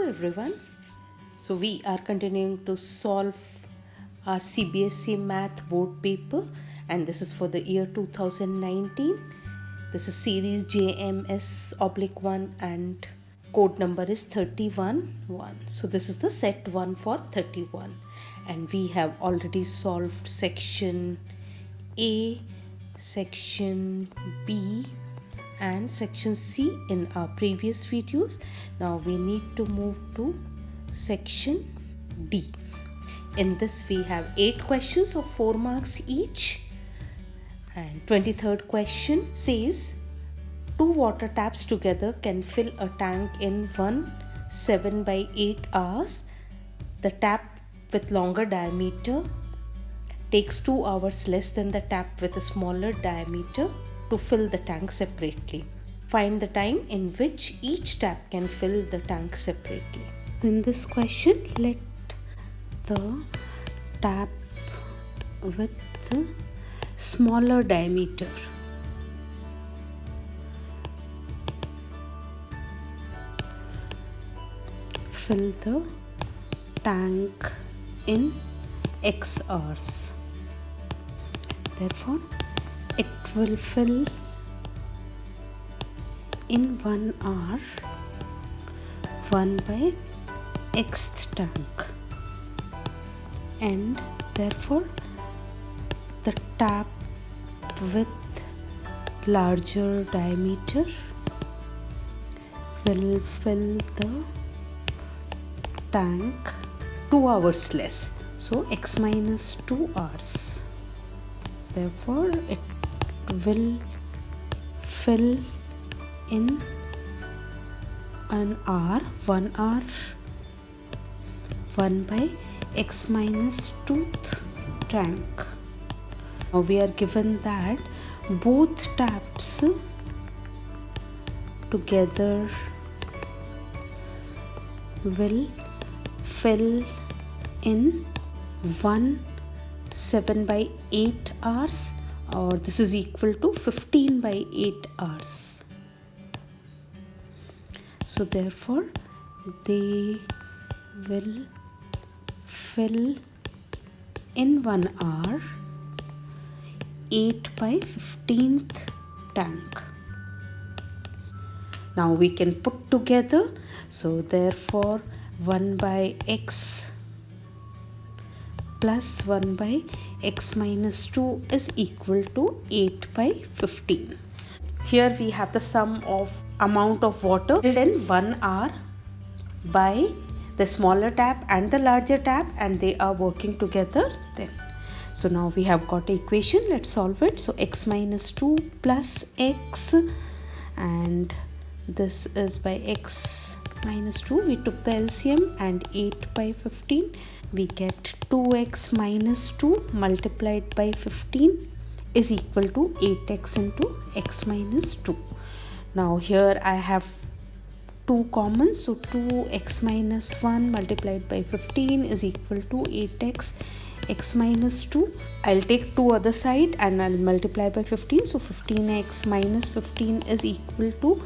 everyone. So we are continuing to solve our CBSE math board paper, and this is for the year 2019. This is series JMS/1 and code number is 31-1. So this is the set 1 for 31, and we have already solved section A, section B and section C in our previous videos. Now we need to move to section D. In this we have 8 questions of 4 marks each, and 23rd question says 2 water taps together can fill a tank in 7/8 hours. The tap with longer diameter takes 2 hours less than the tap with a smaller diameter to fill the tank separately. Find the time in which each tap can fill the tank separately. In this question, let the tap with the smaller diameter fill the tank in X hours. Therefore, it will fill in 1 hour 1/xth tank, and therefore the tap with larger diameter will fill the tank 2 hours less, so x minus 2 hours. Therefore it will fill in an hour 1 hour 1/x minus 2th tank. Now we are given that both taps together will fill in 7/8 hours, or this is equal to 15/8 hours. So therefore they will fill in 1 hour 8/15th tank. Now we can put together, so therefore 1/x plus 1/x minus 2 is equal to 8/15. Here we have the sum of amount of water filled in 1 hour by the smaller tap and the larger tap, and they are working together then. So now we have got an equation. Let's solve it. So x minus 2 plus x, and this is by x minus 2. We took the LCM, and 8/15. We get 2x minus 2 multiplied by 15 is equal to 8x into x minus 2. Now here I have 2 common, so 2x minus 1 multiplied by 15 is equal to 8x x minus 2. I'll take 2 other side and I'll multiply by 15, so 15x minus 15 is equal to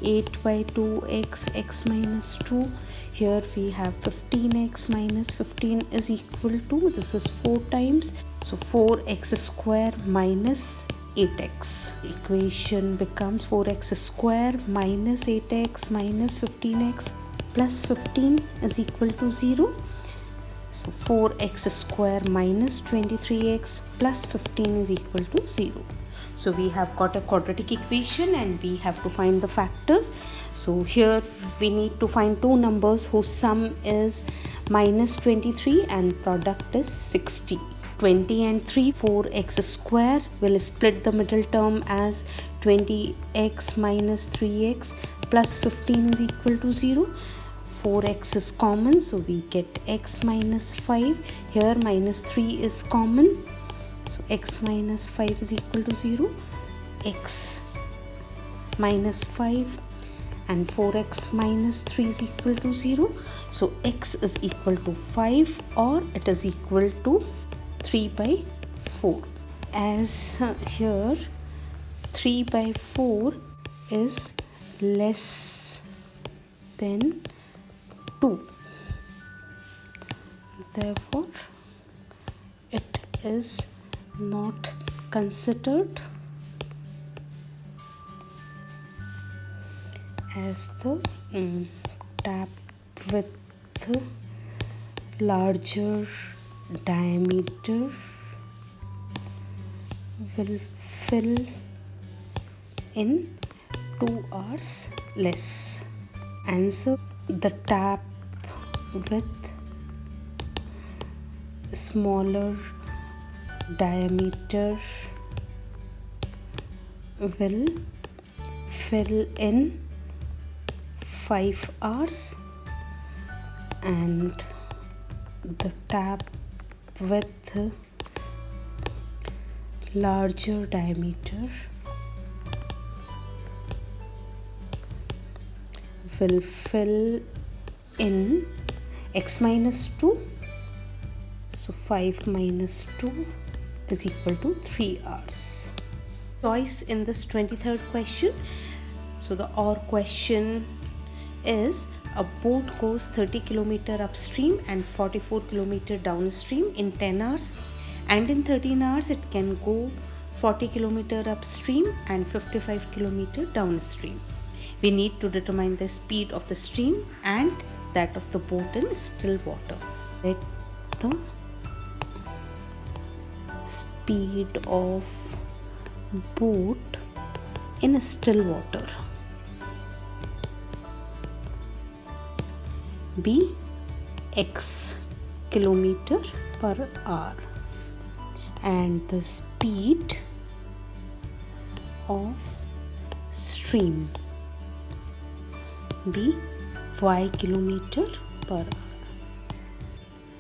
8/2x x minus 2. Here we have 15x minus 15 is equal to, this is 4 times, so 4x square minus 8x. Equation becomes 4x square minus 8x minus 15x plus 15 is equal to 0. So 4x square minus 23x plus 15 is equal to 0. So we have got a quadratic equation, and we have to find the factors. So here we need to find 2 numbers whose sum is minus 23 and product is 60. 20 and 3, 4x square will split the middle term as 20x minus 3x plus 15 is equal to 0. 4x is common, so we get x minus 5. Here minus 3 is common, so x minus 5 is equal to 0. X minus 5 and 4x minus 3 is equal to 0. So x is equal to 5, or it is equal to 3/4. As here 3/4 is less than 2. Therefore, it is not considered as the tap with larger diameter will fill in 2 hours less. Answer: the tap with smaller diameter will fill in 5 hours, and the tap with larger diameter will fill in x minus 2. So 5 minus 2 is equal to 3 hours. Choice in this 23rd question. So the OR question is: a boat goes 30 km upstream and 44 km downstream in 10 hours, and in 13 hours it can go 40 km upstream and 55 km downstream. We need to determine the speed of the stream and that of the boat in still water. Let the speed of boat in still water be x kilometer per hour, and the speed of stream be y kilometer per hour.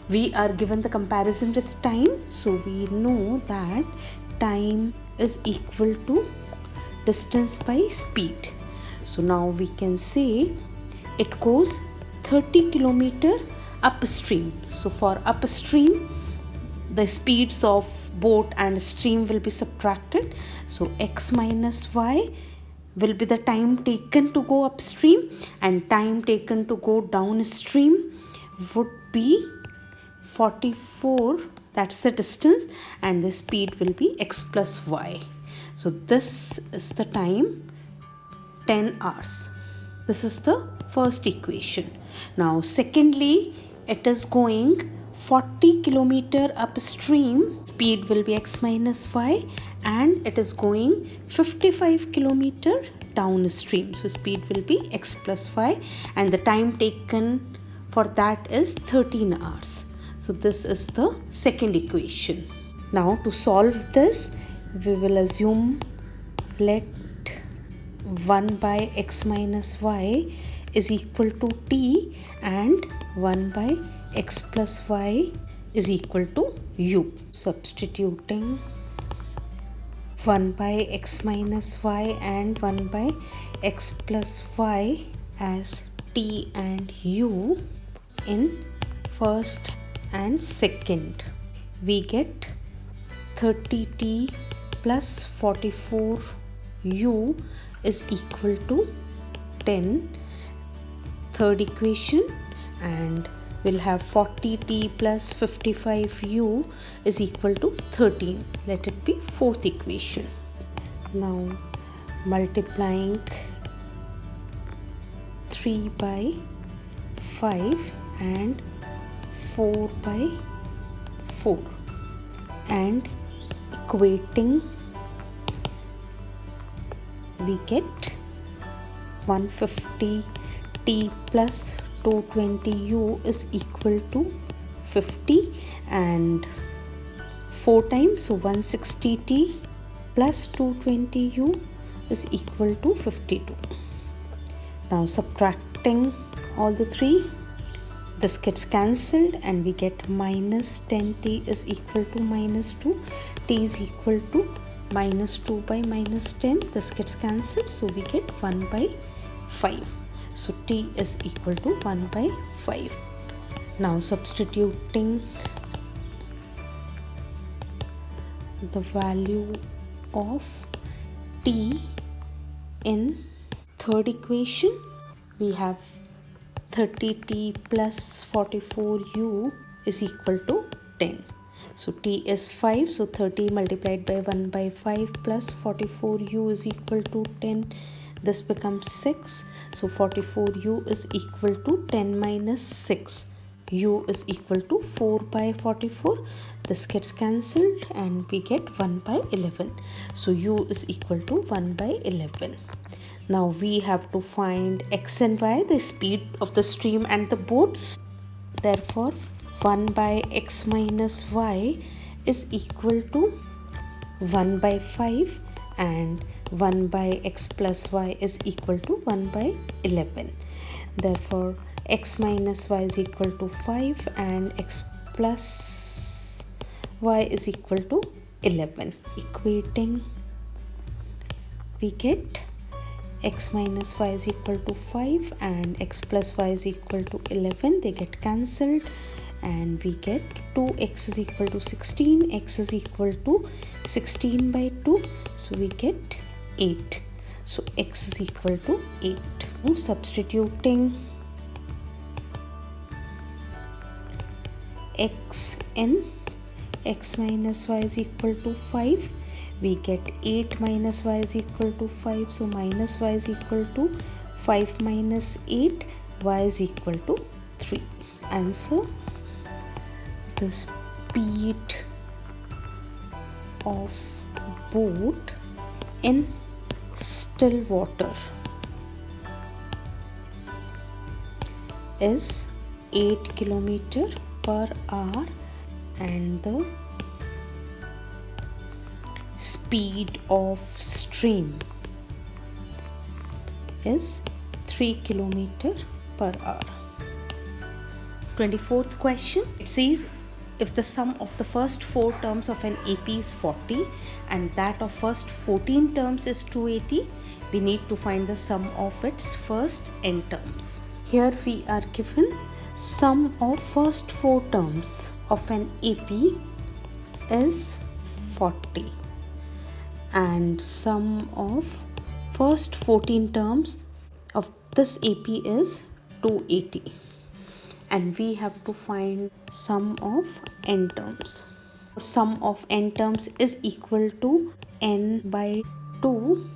We are given the comparison with time, so we know that time is equal to distance by speed. So now we can say it goes 30 km upstream. So for upstream, the speeds of boat and stream will be subtracted. So x minus y will be the time taken to go upstream, and time taken to go downstream would be 44. That's the distance, and the speed will be x plus y. So this is the time, 10 hours. This is the first equation. Now secondly, it is going 40 km upstream, speed will be x minus y, and it is going 55 km downstream, so speed will be x plus y, and the time taken for that is 13 hours. So this is the second equation. Now to solve this, we will assume let 1 by x minus y is equal to t and 1 by x plus y is equal to u. Substituting 1 by x minus y and 1 by x plus y as t and u in first and second, we get 30t plus 44u is equal to 10. Third equation, and we'll have 40t plus 55u is equal to 13. Let it be fourth equation. Now multiplying 3 by 5 and 4 by 4 and equating, we get 150t plus 220u is equal to 50, and 4 times, so 160t plus 220u is equal to 52. Now subtracting all the three, this gets cancelled and we get minus 10t is equal to minus 2, t is equal to minus 2 by minus 10, this gets cancelled, so we get 1 by 5. So t is equal to 1 by 5. Now substituting the value of t in third equation, we have 30t plus 44u is equal to 10. So t is 5, so 30 multiplied by 1 by 5 plus 44u is equal to 10. This becomes 6. So 44u is equal to 10 minus 6. U is equal to 4 by 44. This gets cancelled and we get 1 by 11. So u is equal to 1 by 11. Now we have to find x and y, the speed of the stream and the boat. Therefore 1 by x minus y is equal to 1 by 5 and 1 by x plus y is equal to 1 by 11. Therefore x minus y is equal to 5 and x plus y is equal to 11. Equating, we get x minus y is equal to 5 and x plus y is equal to 11. They get cancelled and we get 2x is equal to 16, x is equal to 16 by 2, so we get 8. So x is equal to 8. Now substituting x in x minus y is equal to 5, we get 8 minus y is equal to 5, so minus y is equal to 5 minus 8, y is equal to 3. Answer: the speed of boat in still water is 8 km per hour and the speed of stream is 3 km per hour. 24th question. It says if the sum of the first 4 terms of an AP is 40 and that of first 14 terms is 280, we need to find the sum of its first n terms. Here we are given sum of first 4 terms of an AP is 40 and sum of first 14 terms of this AP is 280, and we have to find sum of n terms. Sum of n terms is equal to n by 2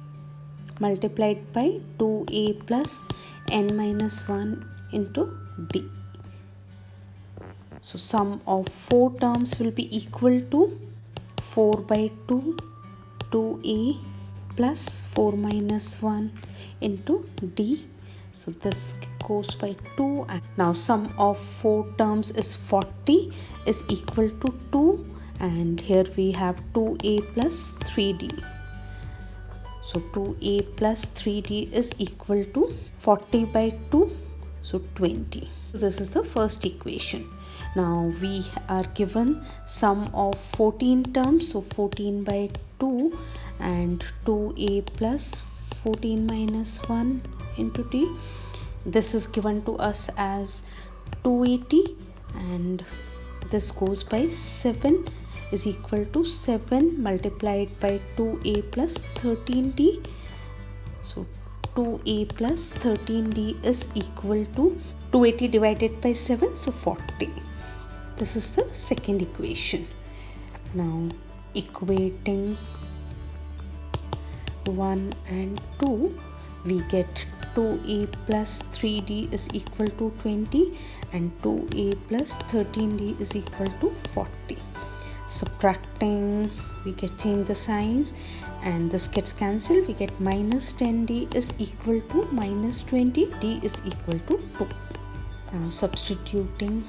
multiplied by 2a plus n minus 1 into d. So sum of 4 terms will be equal to 4 by 2 2a plus 4 minus 1 into d. So this goes by 2. And now sum of 4 terms is 40 is equal to 2, and here we have 2a plus 3d. So 2a plus 3d is equal to 40 by 2, so 20. So this is the first equation. Now we are given sum of 14 terms, so 14 by 2 and 2a plus 14 minus 1 into d. This is given to us as 280 and this goes by 7 is equal to 7 multiplied by 2a plus 13d. So 2a plus 13d is equal to 280 divided by 7, so 40. This is the second equation. Now equating 1 and 2, we get 2a plus 3d is equal to 20 and 2a plus 13d is equal to 40. Subtracting, we get change the signs and this gets cancelled. We get minus 10d is equal to minus 20, d is equal to 2. Now substituting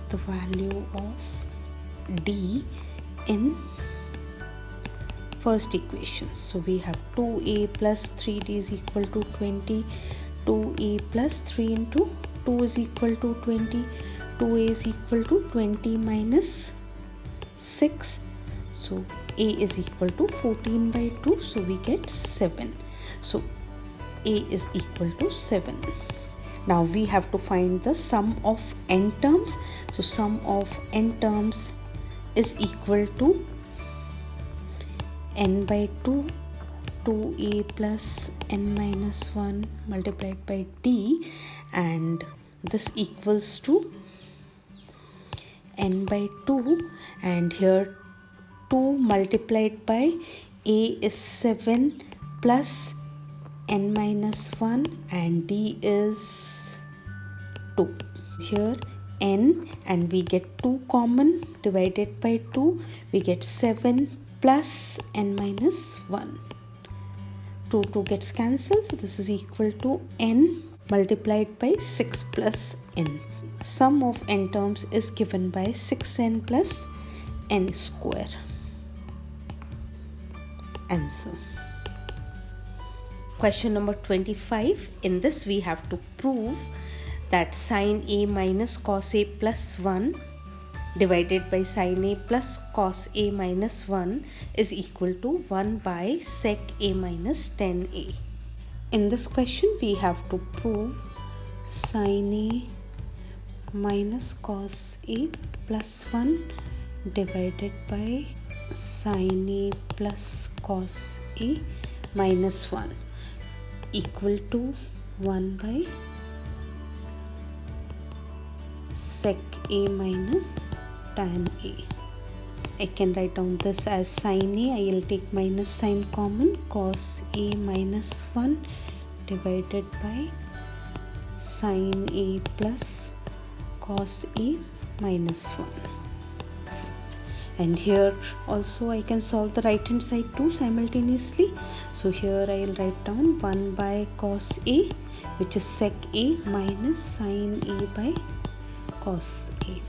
the value of d in first equation. So we have 2a plus 3d is equal to 20, 2a plus 3 into 2 is equal to 20, 2a is equal to 20 minus 6, so a is equal to 14 by 2, so we get 7. So a is equal to 7. Now we have to find the sum of n terms. So sum of n terms is equal to n by 2, 2a plus n minus 1 multiplied by d, and this equals to n by 2, and here 2 multiplied by a is 7 plus n minus 1 and d is 2. Here n, and we get 2 common, divided by 2 we get 7 plus n minus 1. 2 gets cancelled, so this is equal to n multiplied by 6 plus n. Sum of n terms is given by 6n plus n square. Answer. Question number 25. In this we have to prove that sin a minus cos a plus 1 divided by sin a plus cos a minus 1 is equal to 1 by sec a minus 10a. In this question we have to prove sin a minus cos a plus 1 divided by sin a plus cos a minus 1 equal to 1 by sec a minus tan a. I can write down this as sin a. I will take minus sign common, cos a minus 1 divided by sin a plus cos a minus 1. And here also I can solve the right hand side too simultaneously. So here I will write down 1 by cos a, which is sec a, minus sin a by cos a.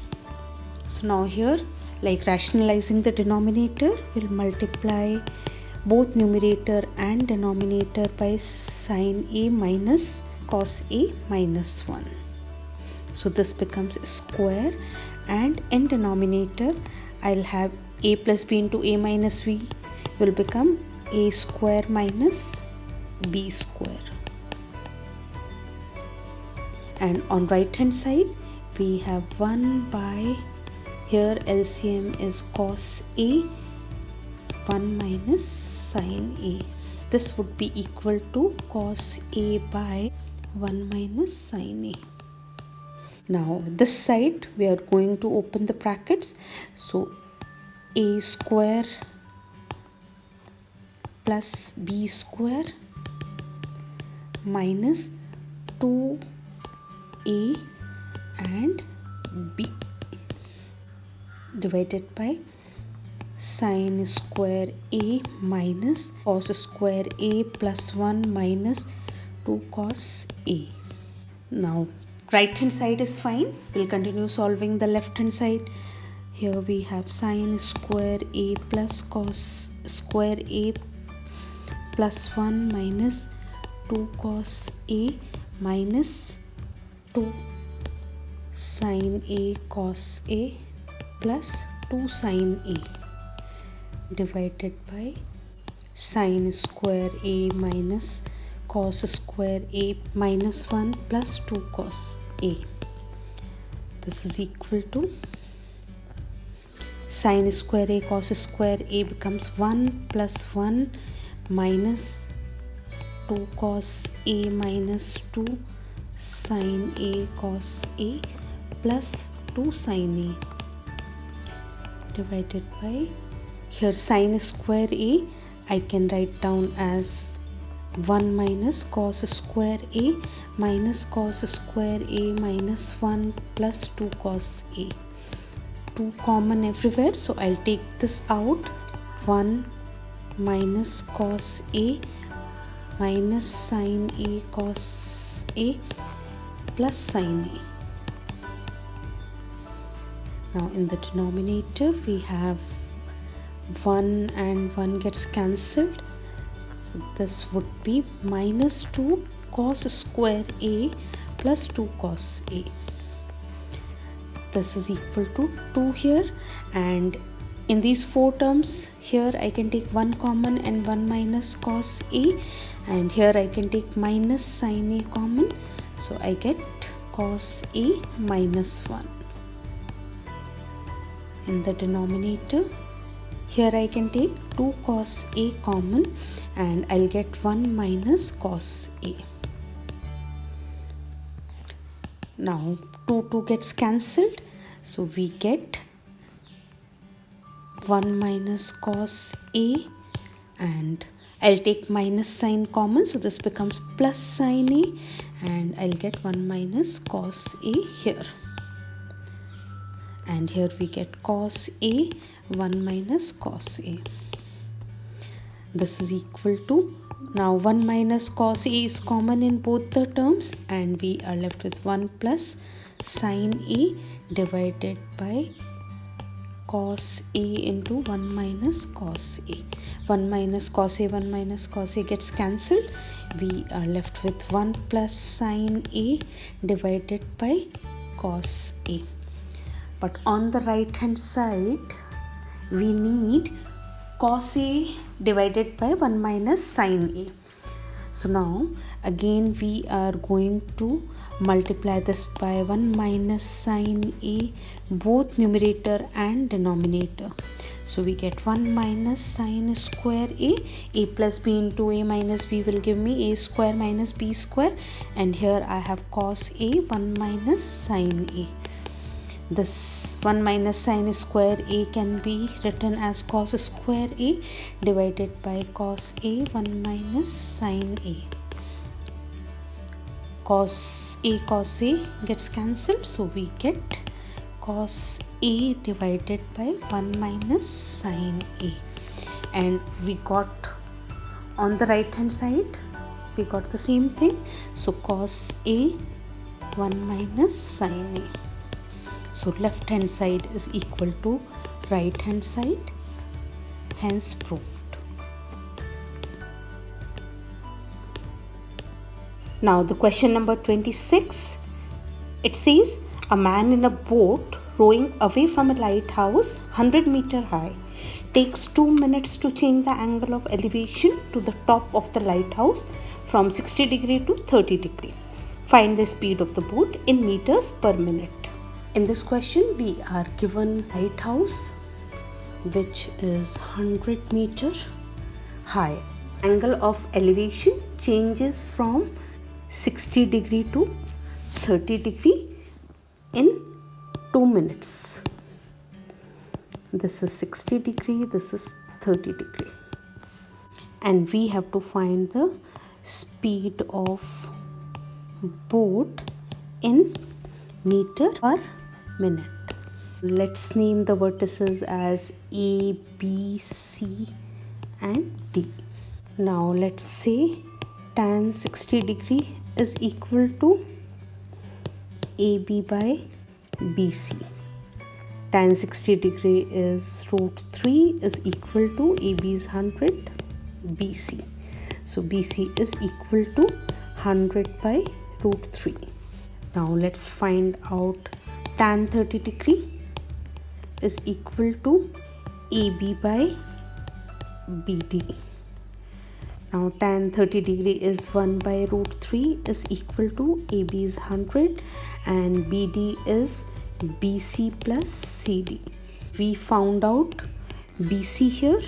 So now here, like rationalizing the denominator, we'll multiply both numerator and denominator by sin a minus cos a minus 1. So this becomes square, and in denominator I'll have a plus b into a minus v will become a square minus b square. And on right hand side we have 1 by, here LCM is cos a, 1 minus sin a. This would be equal to cos a by 1 minus sin a. Now this side we are going to open the brackets. So a square plus b square minus 2a and b divided by sin square a minus cos square a plus 1 minus 2 cos a. Now right hand side is fine. We'll continue solving the left hand side. Here we have sin square a plus cos square a plus 1 minus 2 cos a minus 2 sin a cos a plus 2 sin a divided by sin square a minus cos square a minus 1 plus 2 cos a. This is equal to sin square a cos square a becomes 1 plus 1 minus 2 cos a minus 2 sin a cos a plus 2 sin a divided by, here sin square a I can write down as 1 minus cos square a minus cos square a minus 1 plus 2 cos a. 2 common everywhere, so I'll take this out. 1 minus cos a minus sin a cos a plus sin a. Now in the denominator we have 1 and 1 gets cancelled. So this would be minus 2 cos square a plus 2 cos a. This is equal to 2 here, and in these 4 terms here I can take 1 common and 1 minus cos a, and here I can take minus sin a common, so I get cos a minus 1. In the denominator here I can take 2 cos a common and I'll get 1 minus cos a. Now 2 gets cancelled, so we get 1 minus cos A, and I'll take minus sign common, so this becomes plus sin A, and I'll get 1 minus cos A here. And here we get cos A, 1 minus cos A. This is equal to, now 1 minus cos A is common in both the terms, and we are left with 1 plus sin A divided by cos A into 1 minus cos A. 1 minus cos A, 1 minus cos A gets cancelled. We are left with 1 plus sin A divided by cos A. But on the right hand side, we need cos A divided by 1 minus sin A. So now again we are going to multiply this by 1 minus sin A, both numerator and denominator. So we get 1 minus sin square A plus B into A minus B will give me A square minus B square, and here I have cos A, 1 minus sin A. This 1 minus sin square A can be written as cos square A divided by cos A, 1 minus sin A. Cos A gets cancelled, so we get cos A divided by 1 minus sin A. And we got on the right hand side, we got the same thing. So cos A, 1 minus sin A. So left hand side is equal to right hand side, hence proved. Now the question number 26, it says a man in a boat rowing away from a lighthouse 100 meter high takes 2 minutes to change the angle of elevation to the top of the lighthouse from 60 degree to 30 degree. Find the speed of the boat in meters per minute. In this question we are given lighthouse which is 100 meter high. Angle of elevation changes from 60 degree to 30 degree in 2 minutes. This is 60 degree, this is 30 degree. And we have to find the speed of boat in meter per minute. Let's name the vertices as A, B, C and D. Now let's say tan 60 degree is equal to AB by BC. Tan 60 degree is root 3 is equal to AB is 100 BC. So BC is equal to 100 by root 3. Now let's find out tan 30 degree is equal to AB by BD. Now tan 30 degree is 1 by root 3 is equal to AB is 100 and BD is BC plus CD. We found out BC here.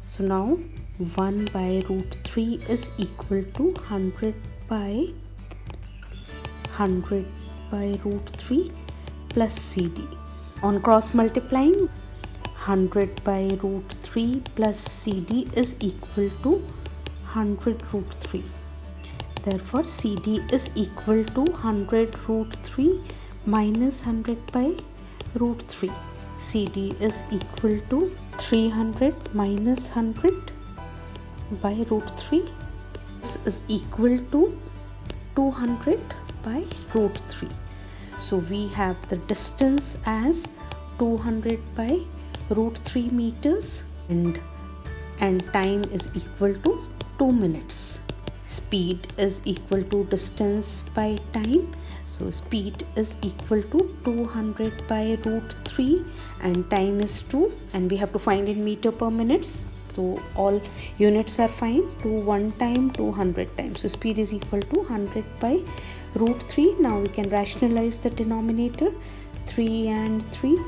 So now 1 by root 3 is equal to 100 by root 3 plus CD. On cross multiplying, 100 by root 3 plus CD is equal to 100 root 3. Therefore, CD is equal to 100 root 3 minus 100 by root 3. CD is equal to 300 minus 100 by root 3. This is equal to 200 by root 3. So we have the distance as 200 by root 3 meters and time is equal to 2 minutes. Speed is equal to distance by time. So speed is equal to 200 by root 3 and time is 2 and we have to find in meter per minute. So all units are fine. 1 time, 200 times. So speed is equal to 100 by root 3. Now we can rationalize the denominator 3 and 3.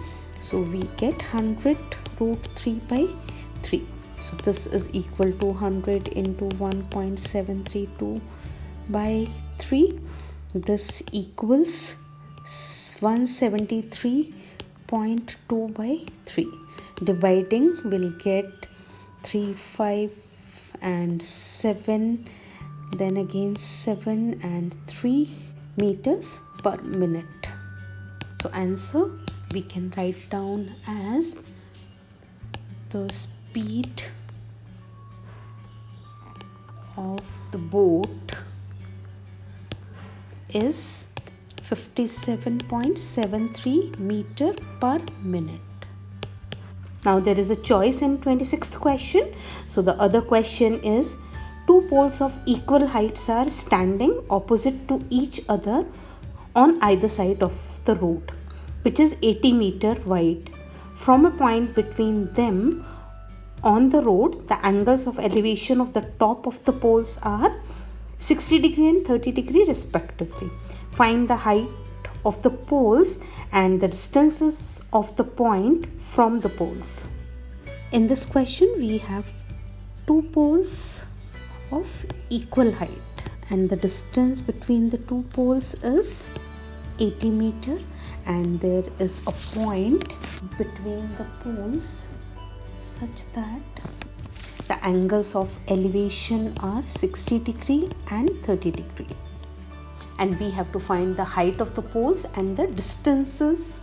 So we get 100 root 3 by 3. So this is equal to 100 into 1.732 by 3. This equals 173.2 by 3. Dividing, we'll get 3, 5 and 7, then again 7 and 3 meters per minute. So answer we can write down as the speed of the boat is 57.73 meter per minute. Now there is a choice in 26th question. So the other question is, two poles of equal heights are standing opposite to each other on either side of the road, which is 80 meter wide. From a point between them on the road, the angles of elevation of the top of the poles are 60 degree and 30 degree respectively. Find the height of the poles and the distances of the point from the poles. In this question, we have two poles of equal height and the distance between the two poles is 80 meter, and there is a point between the poles such that the angles of elevation are 60 degree and 30 degree, and we have to find the height of the poles and the distances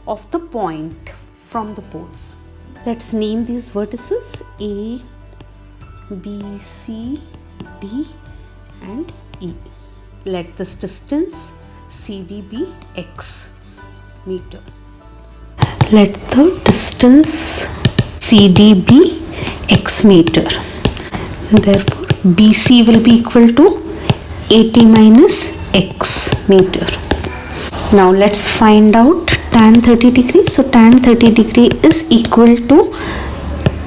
of the point from the poles. Let's name these vertices A, B, C, D and E. Let this distance CD be x meter. Let the distance CD be x meter. Therefore, BC will be equal to 80 minus x meter. Now let's find out tan 30 degree. So tan 30 degree is equal to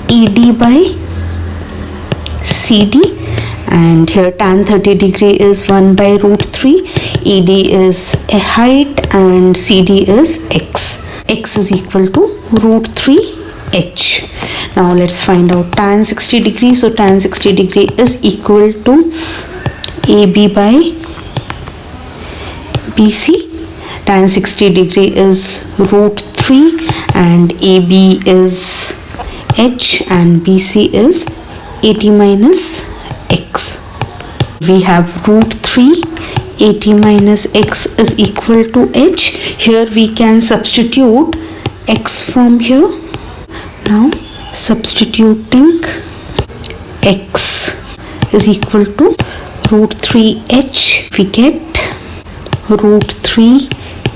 ED by CD, and here tan 30 degree is 1 by root 3, ED is a height and CD is x. X is equal to root 3 h. Now let's find out tan 60 degree. So tan 60 degree is equal to AB by BC. Tan 60 degree is root 3 and AB is h and BC is 80 minus x. We have root 3, 80 minus x is equal to h. Here we can substitute x from here. Now substituting x is equal to root 3h, we get root 3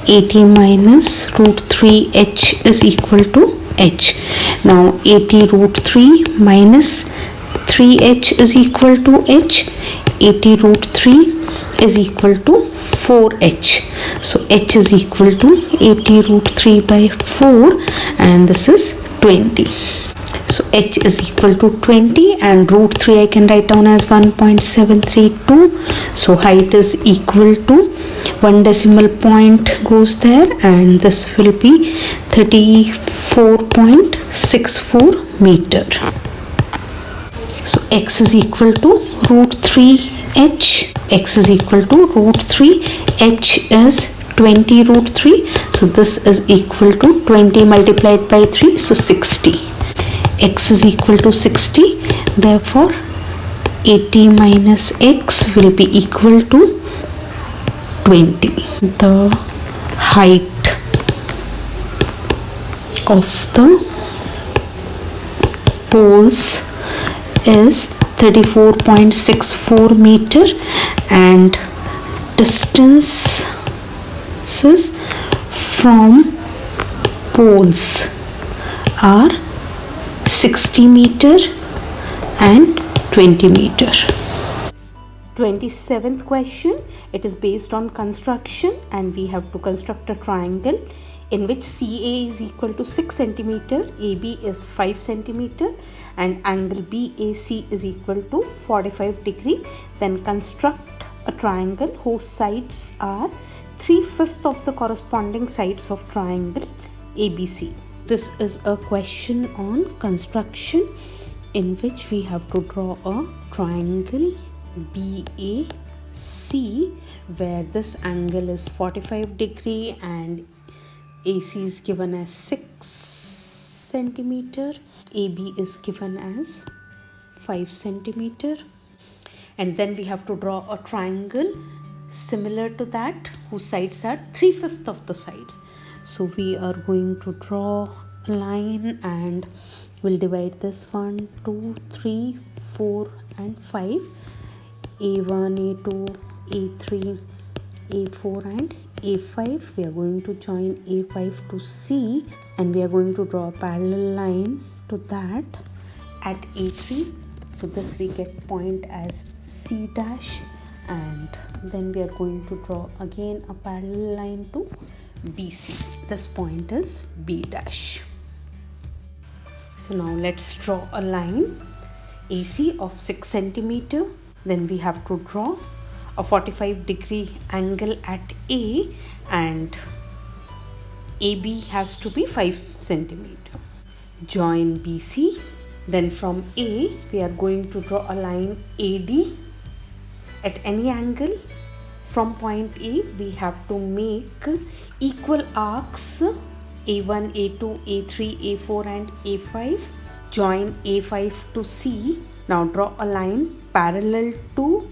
80 minus root 3h is equal to h. Now 80 root 3 minus 3h is equal to h. 80 root 3 is equal to 4h. So h is equal to 80 root 3 by 4 and this is 20. So h is equal to 20 and root 3 I can write down as 1.732. So height is equal to 1 decimal point goes there and this will be 34.64 meter. So x is equal to root 3h. X is equal to root 3. H is 20 root 3. So this is equal to 20 multiplied by 3. So 60. X is equal to 60. Therefore 80 minus x will be equal to 20. The height of the poles is 34.64 meter and distances from poles are 60 meter and 20 meter. 27th question, it is based on construction and we have to construct a triangle in which CA is equal to 6 centimeter, AB is 5 centimeter and angle BAC is equal to 45 degree. Then construct a triangle whose sides are 3/5 of the corresponding sides of triangle ABC. This is a question on construction in which we have to draw a triangle BAC. C, where this angle is 45 degree and AC is given as 6 centimeter, AB is given as 5 centimeter. And then we have to draw a triangle similar to that whose sides are 3/5 of the sides. So we are going to draw a line and we'll divide this 1, 2, 3, 4 and 5. A1, A2, A3, A4 and A5. We are going to join A5 to C and we are going to draw a parallel line to that at A3. So this we get point as C dash, and then we are going to draw again a parallel line to BC. This point is B dash. So now let's draw a line AC of 6 centimeter. Then we have to draw a 45 degree angle at A and AB has to be 5 centimeter. Join BC. Then from A we are going to draw a line AD at any angle. From point A we have to make equal arcs A1, A2, A3, A4 and A5. Join A5 to C. Now draw a line parallel to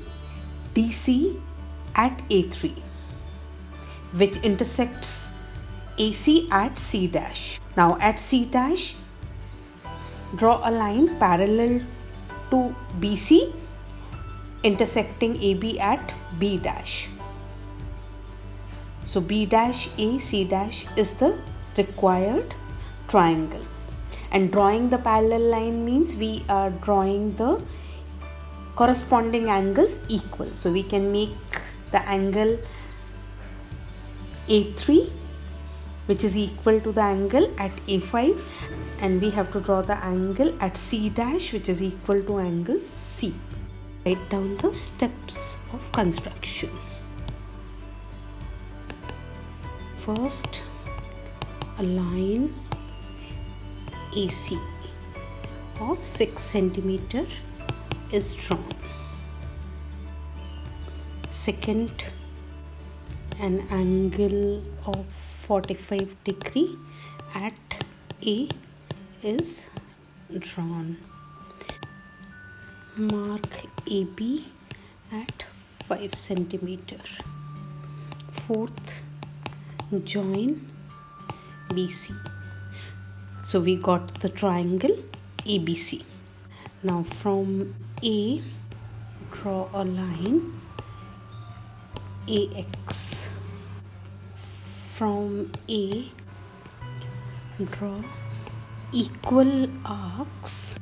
DC at A3 which intersects AC at C dash. Now at C dash draw a line parallel to BC intersecting AB at B dash. So B dash A C dash is the required triangle, and drawing the parallel line means we are drawing the corresponding angles equal. So we can make the angle A3 which is equal to the angle at A5, and we have to draw the angle at C dash which is equal to angle C. Write down the steps of construction. First, a line AC of 6 centimeter is drawn. Second, an angle of 45 degree at A is drawn. Mark AB at 5 centimeter. Fourth, join BC. So we got the triangle ABC. Now from A, draw a line AX. From A, draw equal arcs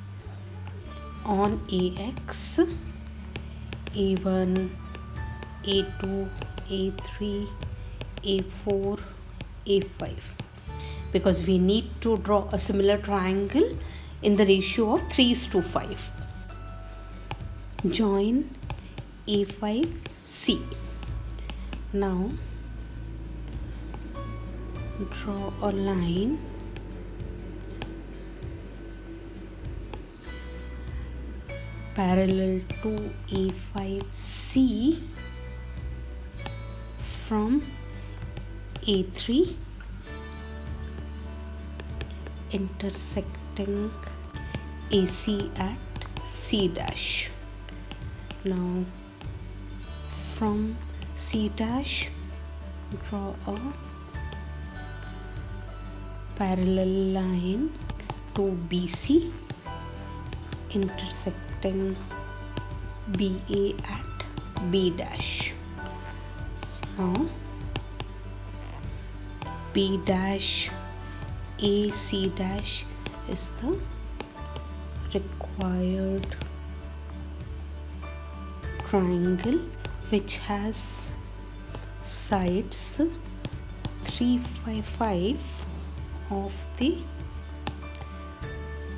on AX, A1, A2, A3, A4, A5, because we need to draw a similar triangle in the ratio of 3:5. Join A5C. Now draw a line parallel to A5C from A3 intersecting AC at C dash. Now from C dash draw a parallel line to BC intersecting BA at B dash. Now B dash AC dash is the required triangle which has sides 3/5 of the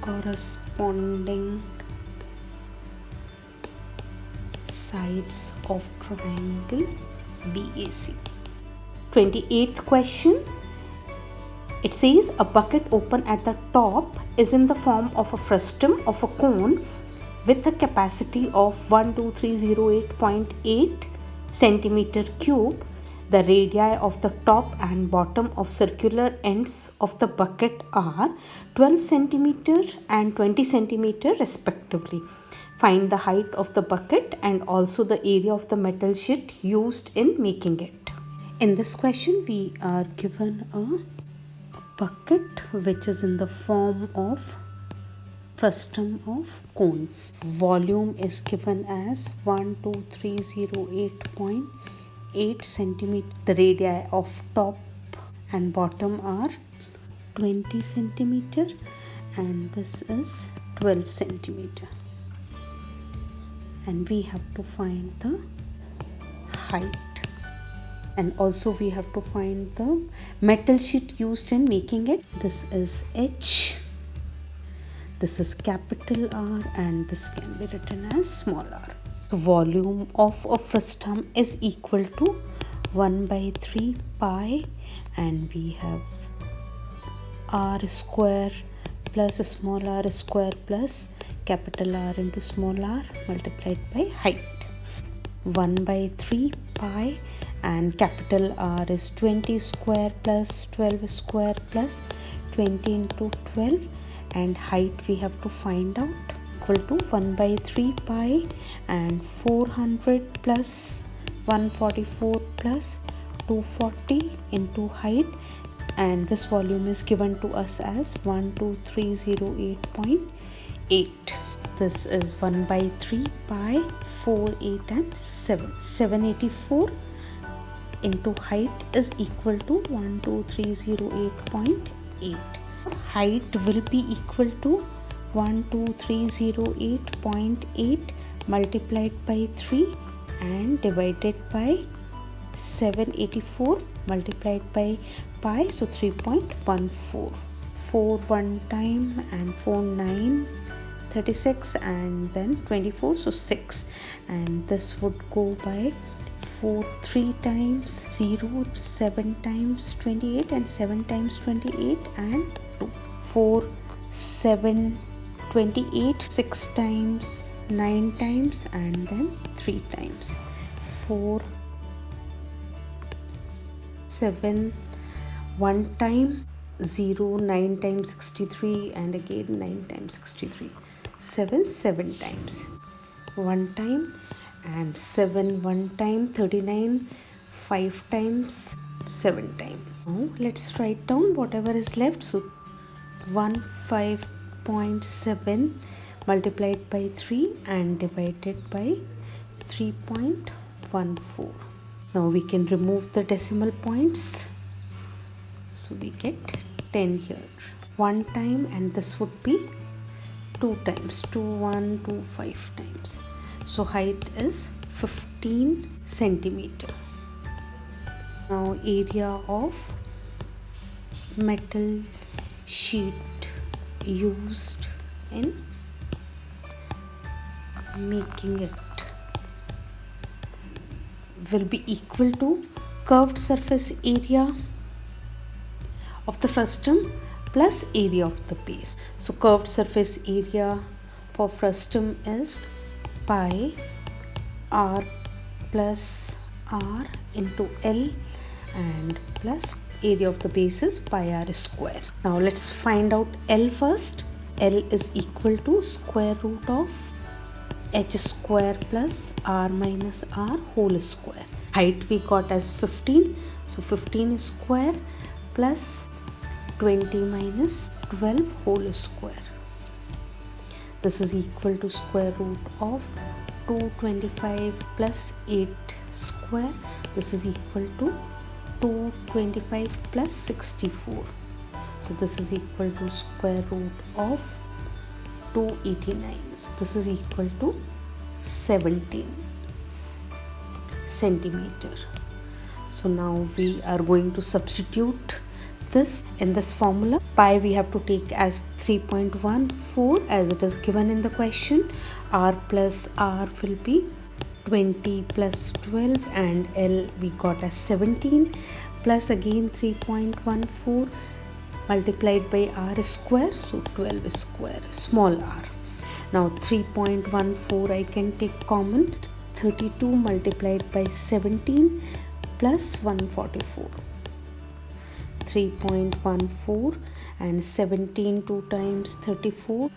corresponding sides of triangle BAC. 28th question. It says a bucket open at the top is in the form of a frustum of a cone with a capacity of 12308.8 centimeter cube. The radii of the top and bottom of circular ends of the bucket are 12 centimeter and 20 centimeter respectively. Find the height of the bucket and also the area of the metal sheet used in making it. In this question, we are given a bucket which is in the form of frustum of cone. Volume is given as 12308.8 centimeter. The radii of top and bottom are 20 centimeter and this is 12 centimeter. And we have to find the height. And also we have to find the metal sheet used in making it. This is H. This is capital R and this can be written as small r. The volume of a frustum is equal to 1 by 3 pi and we have r square plus small r square plus capital R into small r multiplied by height. 1 by 3 pi and capital R is 20 square plus 12 square plus 20 into 12 and height we have to find out equal to 1 by 3 pi and 400 plus 144 plus 240 into height, and this volume is given to us as 12308.8. This is 1 by 3 pi 4, 8 and 7. 784 into height is equal to 12308.8. Height will be equal to 12308.8 multiplied by 3 and divided by 784 multiplied by pi, so 3.14. 4 1 time and 4 9 36 and then 24, so 6, and this would go by 4 3 times 0, 7 times 28 and 7 times 28 and 2. 4 7 28, 6 times 9 times and then 3 times. 4 7 1 time 0, 9 times 63 and again 9 times 63. 7 times 1 time and 7 1 time 39, 5 times 7 times. Now let's write down whatever is left. So 15.7 multiplied by 3 and divided by 3.14. Now we can remove the decimal points, so we get 10 here. 1 time and this would be 2 times, 2 1 2 5 times. So height is 15 centimeter. Now area of metal sheet used in making it will be equal to curved surface area of the frustum plus area of the base. So curved surface area for frustum is pi r plus r into L and plus area of the base is pi r square. Now let's find out L first. L is equal to square root of h square plus r minus r whole square. Height we got as 15, so 15 square plus 20 minus 12 whole square. This is equal to square root of 225 plus 8 square. This is equal to 225 plus 64. So this is equal to square root of 289. So this is equal to 17 centimeter. So now we are going to substitute this in this formula. Pi we have to take as 3.14 as it is given in the question. R plus R will be 20 plus 12 and L we got as 17 plus again 3.14 multiplied by r square, so 12 square small r. Now 3.14 I can take common. 32 multiplied by 17 plus 144. 3.14 and 17 2 times 34,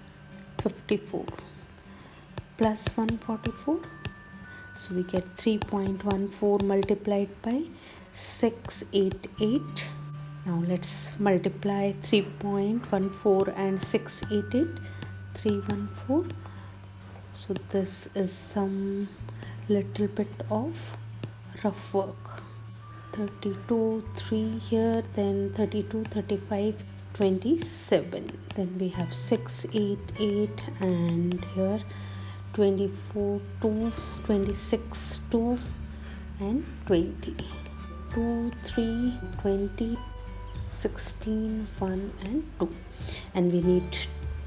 54 plus 144. So we get 3.14 multiplied by 688. Now let's multiply 3.14 and 688. 314. So this is some little bit of rough work. 32 3 here, then 32 35 27, then we have 6 8 8, and here 24 2, 26 2, and 20 2 3 20, 16 1 and 2, and we need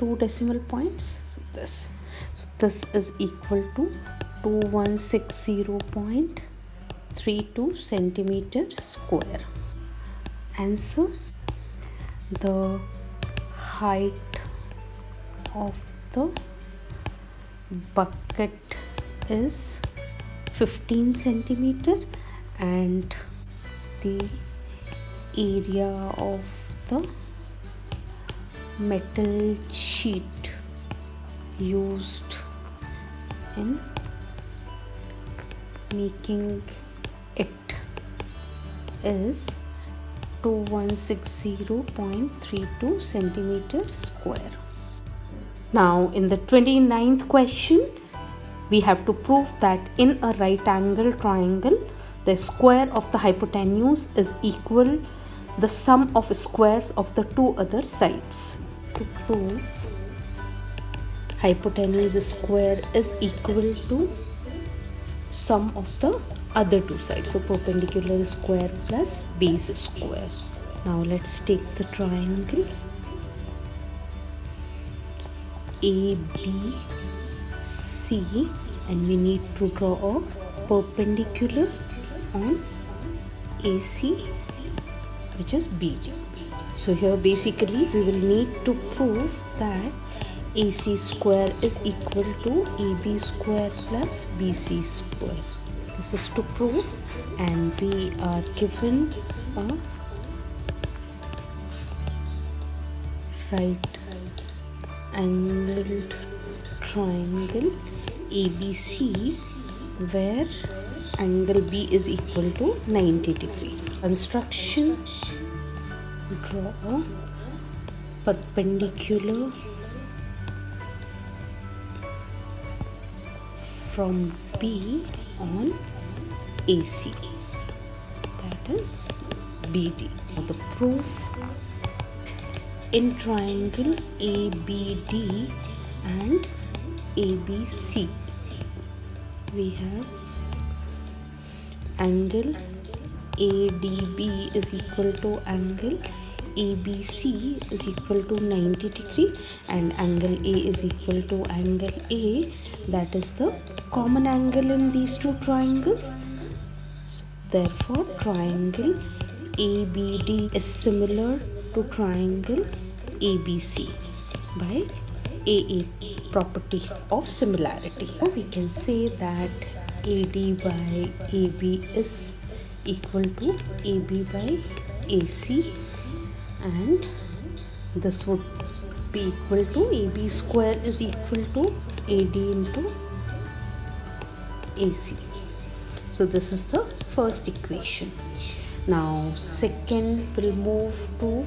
2 decimal points. So this is equal to 2160.32 centimeter square. Answer: the height of the bucket is 15 centimeter and the area of the metal sheet used in making it is 2160.32 centimeter square. Now in the 29th question, we have to prove that in a right angle triangle, the square of the hypotenuse is equal the sum of squares of the two other sides. To prove hypotenuse square is equal to sum of the other two sides, so perpendicular square plus base square. Now let's take the triangle ABC, and we need to draw a perpendicular on AC, which is BD. So here basically we will need to prove that AC square is equal to AB square plus BC square. This is to prove, and we are given a right angled triangle ABC where angle B is equal to 90 degree. Construction: draw a perpendicular from B on AC, that is BD. Now the proof: in triangle ABD and ABC, we have angle ADB is equal to angle ABC is equal to 90 degree, and angle A is equal to angle A, that is the common angle in these two triangles. So therefore triangle ABD is similar to triangle ABC by AA property of similarity. So we can say that AD by AB is equal to AB by AC, and this would be equal to AB square is equal to AD into AC. So this is the first equation. Now second, we'll move to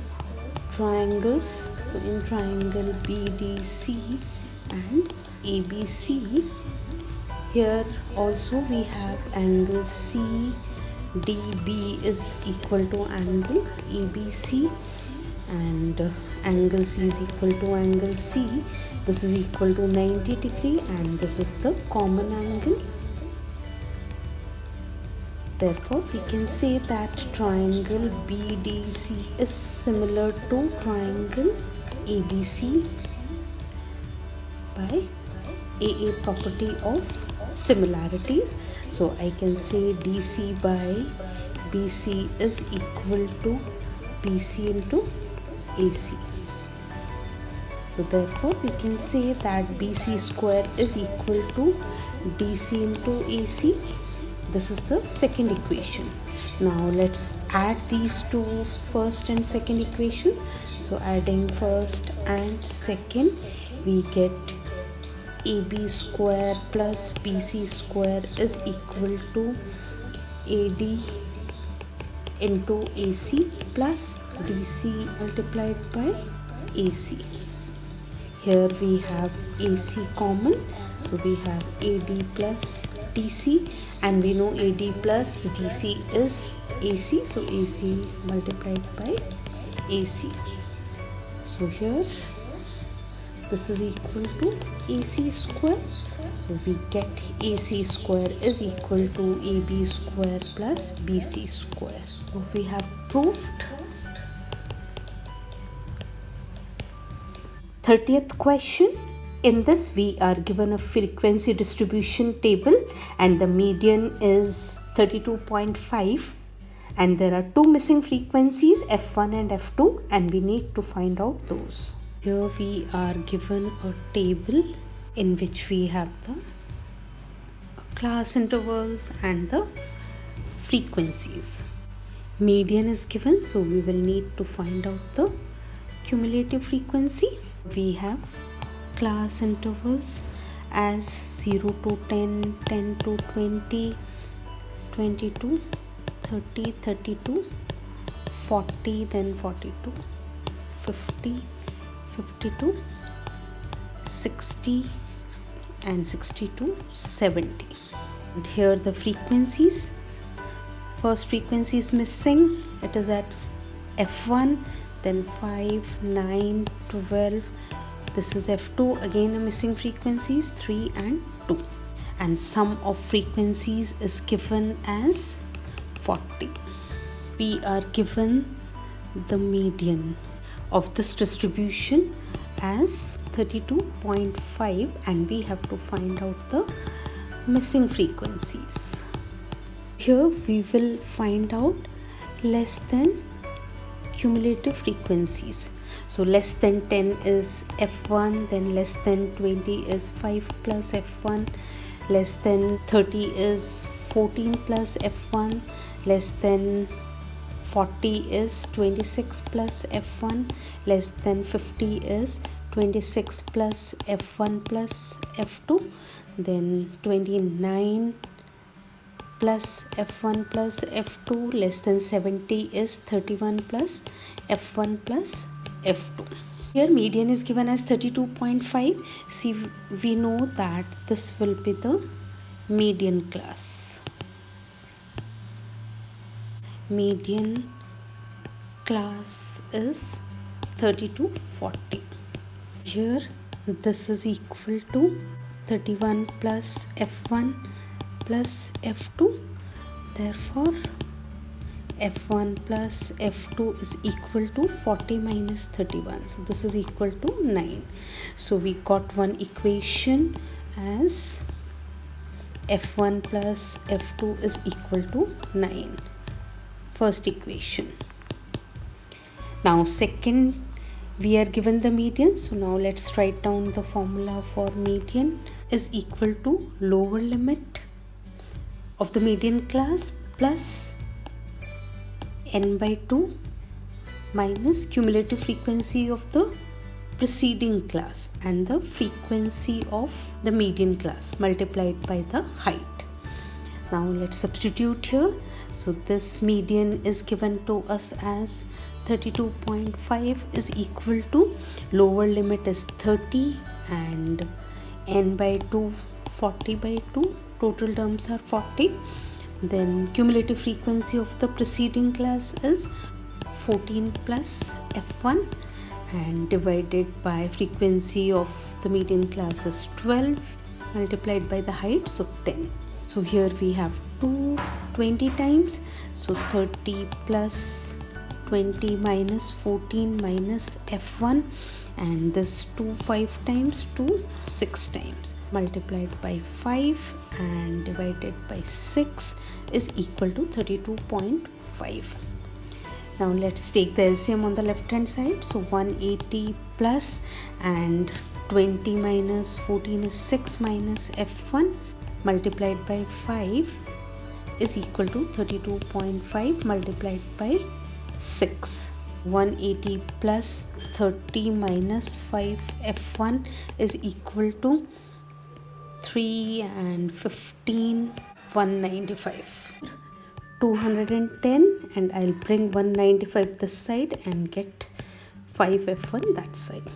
triangles. So in triangle BDC and ABC, here also we have angle CDB is equal to angle ABC, and angle C is equal to angle C. This is equal to 90 degree, and this is the common angle. Therefore we can say that triangle BDC is similar to triangle ABC by AA property of similarities. So I can say DC by BC is equal to BC into AC. So therefore we can say that BC square is equal to DC into AC. This is the second equation. Now let's add these two first and second equation. So adding first and second, we get AB square plus BC square is equal to AD into AC plus DC multiplied by AC. Here we have AC common, so we have AD plus DC, and we know AD plus DC is AC, so AC multiplied by AC. So here this is equal to AC square, so we get AC square is equal to AB square plus BC square. So we have proved. 30th question. In this, we are given a frequency distribution table and the median is 32.5, and there are two missing frequencies, F1 and F2, and we need to find out those. Here we are given a table in which we have the class intervals and the frequencies. Median is given, so we will need to find out the cumulative frequency. We have class intervals as 0 to 10, 10 to 20, 20 to 30, 32, 40, then 42, 50, 52, 60, and 60 to 70. And here the frequencies. First frequency is missing. It is at F1, then 5, 9, 12. This is F2, again a missing frequencies, 3 and 2. And sum of frequencies is given as 40. We are given the median of this distribution as 32.5, and we have to find out the missing frequencies. Here we will find out less than cumulative frequencies. So less than 10 is F1, then less than 20 is 5 plus F1, less than 30 is 14 plus F1, less than 40 is 26 plus F1, less than 50 is 26 plus F1 plus F2, then 29 plus F1 plus F2, less than 70 is 31 plus F1 plus F2. Here median is given as 32.5. See, we know that this will be the median class. Median class is 30 to 40. Here this is equal to 31 plus F1 plus F2. Therefore F1 plus F2 is equal to 40 minus 31. So this is equal to 9. So we got one equation as F1 plus F2 is equal to 9. First equation. Now second, we are given the median. So now let's write down the formula for median is equal to lower limit of the median class plus n by 2 minus cumulative frequency of the preceding class and the frequency of the median class multiplied by the height. Now let's substitute here. So this median is given to us as 32.5 is equal to lower limit is 30 and n by 2 40 by 2, total terms are 40. Then cumulative frequency of the preceding class is 14 plus F1 and divided by frequency of the median class is 12 multiplied by the height, so 10. So here we have 20 times, so 30 plus 20 minus 14 minus F1, and this 2 5 times, 2 6 times multiplied by 5 and divided by 6 is equal to 32.5. Now let's take the LCM on the left hand side. So 180 plus and 20 minus 14 is 6 minus F1 multiplied by 5 is equal to 32.5 multiplied by 6. 180 plus 30 minus 5 F1 is equal to 3 and 15, 195. 210, and I'll bring 195 this side and get 5 F1 that side.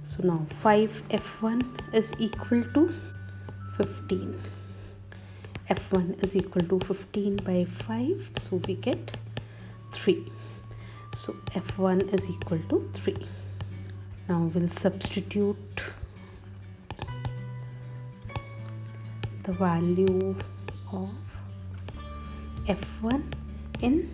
So now 5 F1 is equal to 15. F1 is equal to 15 by 5, so we get 3. So F1 is equal to 3. Now we'll substitute the value of F1 in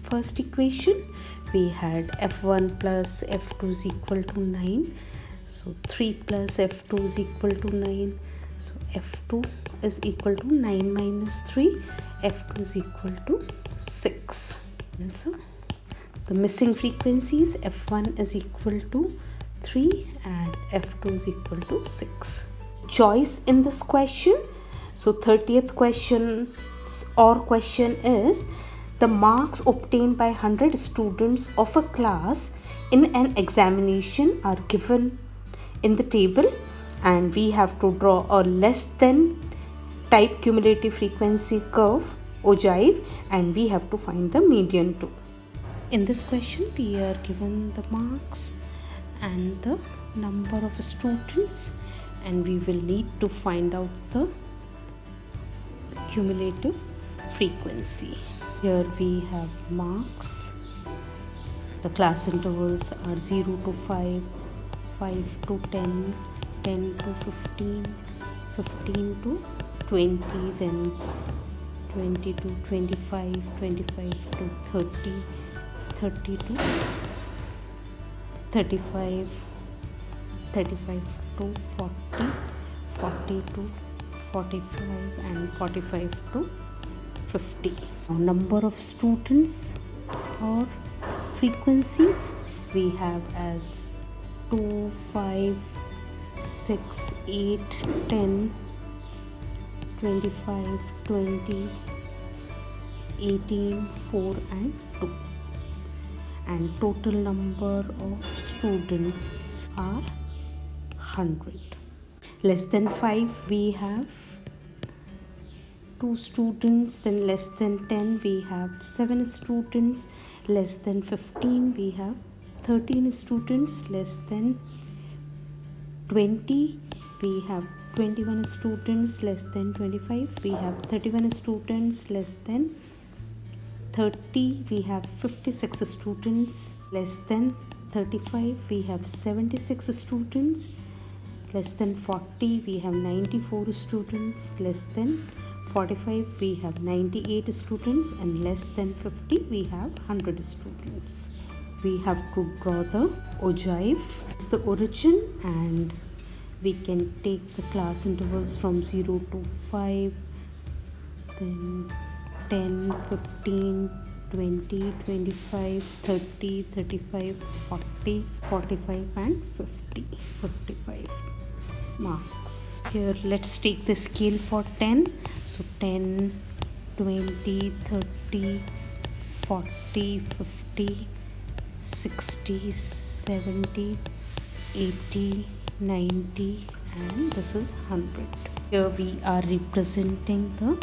first equation. We had F1 plus F2 is equal to 9. So 3 plus F2 is equal to 9. So F2 is equal to 9 minus 3. F2 is equal to 6. And so the missing frequencies, F1 is equal to 3 and F2 is equal to 6. Choice in this question. So 30th question is the marks obtained by 100 students of a class in an examination are given in the table, and we have to draw a less than type cumulative frequency curve ogive, and we have to find the median too. In this question we are given the marks and the number of students, and we will need to find out the cumulative frequency. Here we have marks. The class intervals are 0 to 5, 5 to 10, 10 to 15, 15 to 20, then 20 to 25, 25 to 30, 30 to 35, 35 to 40, 40 to 45, and 45 to 50. Now, number of students or frequencies we have as 2, 5, 6, 8, 10, 25, 20, 18, 4 and 2. And total number of students are 100. Less than 5 we have 2 students, then less than 10 we have 7 students, less than 15 we have 13 students, less than 20 we have 21 students, less than 25 we have 31 students, less than 30 we have 56 students, less than 35 we have 76 students, less than 40 we have 94 students, less than 45 we have 98 students, and less than 50 we have 100 students. We have to draw the ogive. It's the origin, and we can take the class intervals from 0 to 5, then 10, 15, 20, 25, 30, 35, 40, 45 and 50, 55 marks. Here let's take the scale for 10. So 10, 20, 30, 40, 50, 60, 70, 80, 90 and this is 100. Here we are representing the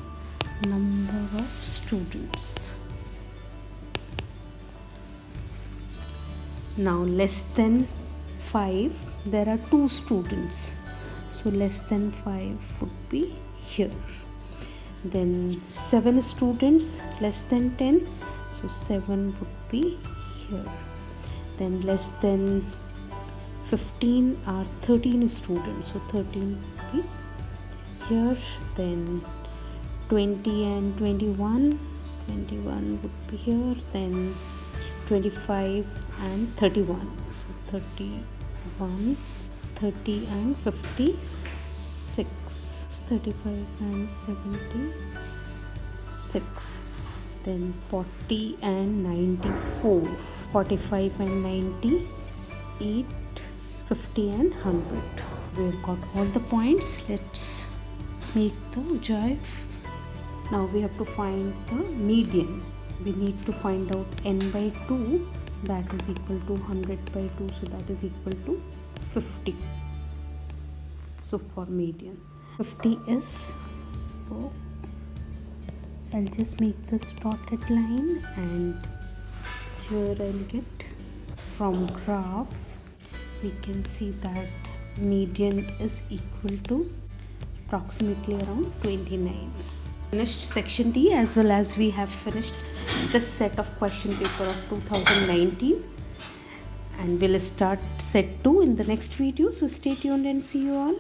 number of students. Now less than 5 there are 2 students, so less than 5 would be here. Then 7 students, less than 10, so 7 would be here. Then less than 15 are 13 students, so 13 would be here. Then 20 and 21, 21 would be here. Then 25 and 31, so 31, 30 and 56, 35 and 76, then 40 and 94, 45 and 98, 50 and 100. We've got all the points. Let's make the jive. Now we have to find the median. We need to find out n by 2, that is equal to 100 by 2, so that is equal to 50. So for median 50 is, so I'll just make this dotted line, and here I'll get from graph we can see that median is equal to approximately around 29. Finished section D, as well as we have finished this set of question paper of 2019, and we'll start set 2 in the next video. So stay tuned and see you all.